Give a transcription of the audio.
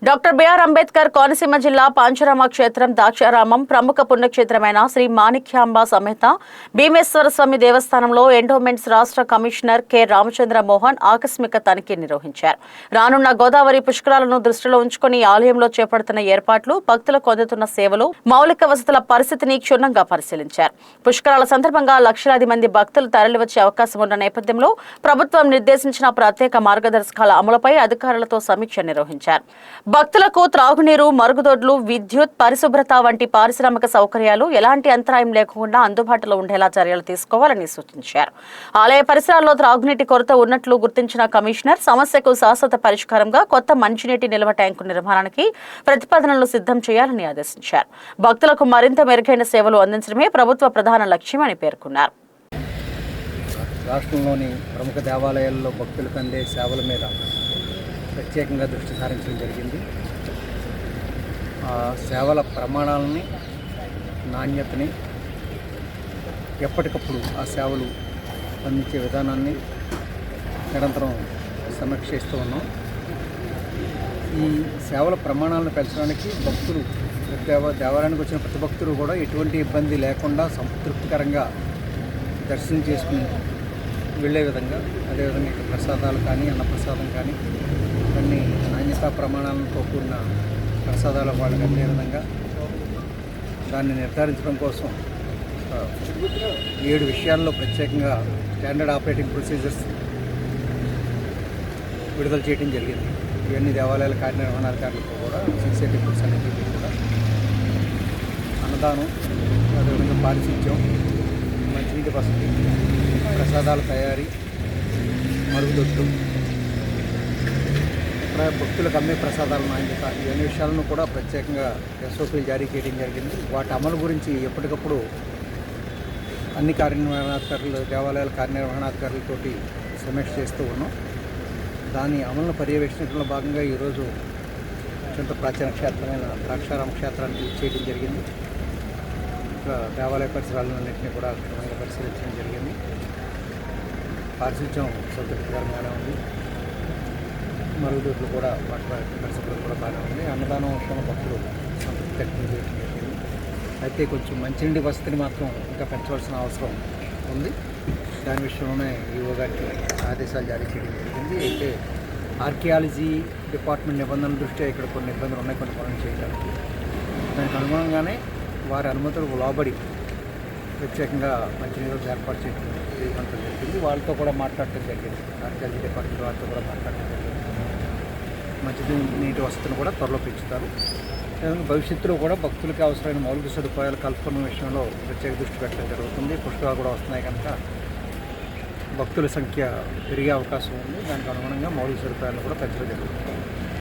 Doctor BR Ambedkar Konaseema జిల్లా పాంచురామ క్షేత్రం దాక్షారామం ప్రముఖ పుణ్యక్షేత్రమైన శ్రీ మాణిక్యాంబ సమేత భీమేశ్వర స్వామి దేవస్థానంలో ఎండోమెంట్స్ రాష్ట్ర కమిషనర్ కె రామచంద్ర మోహన్ ఆకస్మిక తనిఖీ నిర్వహించారు. రానున్న గోదావరి పుష్కరాలను దృష్టిలో ఉంచుకుని ఆలయంలో చేపడుతున్న ఏర్పాట్లు, భక్తులకు అందుతున్న సేవలు, మౌలిక వసతుల పరిస్థితిని క్షుణ్ణంగా పరిశీలించారు. పుష్కరాల సందర్భంగా లక్షలాది మంది భక్తులు తరలివచ్చే అవకాశం ఉన్న నేపథ్యంలో ప్రభుత్వం నిర్దేశించిన ప్రత్యేక మార్గదర్శకాల అమలుపై అధికారులతో సమీక్ష నిర్వహించారు. భక్తులకు త్రాగునీరు, మరుగుదొడ్లు, విద్యుత్, పరిశుభ్రత వంటి పారిశ్రామిక సౌకర్యాలు ఎలాంటి అంతరాయం లేకుండా అందుబాటులో ఉండేలా చర్యలు తీసుకోవాలని సూచించారు. ఆలయ పరిసరాల్లో త్రాగునీటి కొరత ఉన్నట్లు గుర్తించిన కమిషనర్ సమస్యకు శాశ్వత పరిష్కారంగా కొత్త మంచినీటి నిల్వ ట్యాంకు నిర్మాణానికి ప్రతిపాదనలు సిద్ధం చేయాలని ఆదేశించారు. భక్తులకు మరింత మెరుగైన సేవలు అందించడమే ప్రభుత్వ ప్రధాన లక్ష్యమని పేర్కొన్నారు. రాష్ట్రంలోని ప్రముఖ దేవాలయాల్లో భక్తులకు అందే సేవల మీద ప్రత్యేకంగా దృష్టి సారించడం జరిగింది. ఆ సేవల ప్రమాణాలని, నాణ్యతని ఎప్పటికప్పుడు ఆ సేవలు అందించే విధానాన్ని నిరంతరం సమీక్షిస్తూ ఉన్నాం. ఈ సేవల ప్రమాణాలను పెంచడానికి భక్తులు దేవాలయానికి వచ్చిన ప్రతి భక్తులు కూడా ఎటువంటి ఇబ్బంది లేకుండా సంతృప్తికరంగా దర్శనం చేసుకుని వెళ్ళే విధంగా, అదేవిధంగా ఇక్కడ ప్రసాదాలు కానీ, అన్నప్రసాదం కానీ అన్ని నాణ్యతా ప్రమాణాలతో కూడిన ప్రసాదాల వాళ్ళకి అందే విధంగా దాన్ని నిర్ధారించడం కోసం 7 విషయాల్లో ప్రత్యేకంగా స్టాండర్డ్ ఆపరేటింగ్ ప్రొసీజర్స్ విడుదల చేయడం జరిగింది. ఇవన్నీ దేవాలయాల కార్యనిర్వహణాధికారులతో కూడా సిక్స్ డిప్యూట్స్ అన్నింటినీ కూడా అన్నదానం, అదేవిధంగా పారిశుధ్యం, మంచినీటి వసతి, ప్రసాదాల తయారీ, మరుగుదొడ్లు, భక్తులకు అమ్మే ప్రసాదాల నాణ్యత, ఇవన్నీ విషయాలను కూడా ప్రత్యేకంగా ఎస్ఓపీలు జారీ చేయడం జరిగింది. వాటి అమలు గురించి ఎప్పటికప్పుడు అన్ని కార్యనిర్వహణాధికారులు, దేవాలయాల కార్యనిర్వహణాధికారులతోటి సమీక్ష చేస్తూ ఉన్నాం. దాని అమలును పర్యవేక్షించడంలో భాగంగా ఈరోజు అత్యంత ప్రాచీన క్షేత్రమైన ద్రాక్షారామ క్షేత్రానికి చేయడం జరిగింది. ఇక్కడ దేవాలయ పరిసరాలన్నింటినీ కూడా క్షుణ్ణంగా పరిశీలించడం జరిగింది. పారిశుధ్యం సంతృప్తికరంగానే ఉంది. మరుగుదొడ్లు కూడా వాటి పరిస్థితులు కూడా బాగానే ఉంది. అన్నదానం విషయంలో భక్తులు సంతృప్తి వ్యక్తం చేయడం జరిగింది. అయితే కొంచెం మంచినీటి వసతిని మాత్రం ఇంకా పెంచవలసిన అవసరం ఉంది. దాని విషయంలోనే ఈవో గారికి ఆదేశాలు జారీ చేయడం జరిగింది. అయితే ఆర్కియాలజీ డిపార్ట్మెంట్ నిబంధనల దృష్ట్యా ఇక్కడ కొన్ని ఇబ్బందులు ఉన్నాయి, కొన్ని పనులు చేయడానికి. దానికి అనుగుణంగానే వారి అనుమతులకు లోబడి ప్రత్యేకంగా మంచినీరు ఏర్పాటు చేయడం జరిగింది. వాళ్ళతో కూడా మాట్లాడటం జరిగింది. ఆర్కియాలజీ డిపార్ట్మెంట్ వాళ్ళతో కూడా మాట్లాడటం జరిగింది. నీటి వసతిని కూడా త్వరలో పెంచుతారు. భవిష్యత్తులో కూడా భక్తులకి అవసరమైన మౌలిక సదుపాయాల కల్పన విషయంలో ప్రత్యేక దృష్టి పెట్టడం జరుగుతుంది. పుష్కరాలు కూడా వస్తున్నాయి కనుక భక్తుల సంఖ్య పెరిగే అవకాశం ఉంది. దానికి అనుగుణంగా మౌలిక సదుపాయాలను కూడా పెంచడం జరుగుతుంది.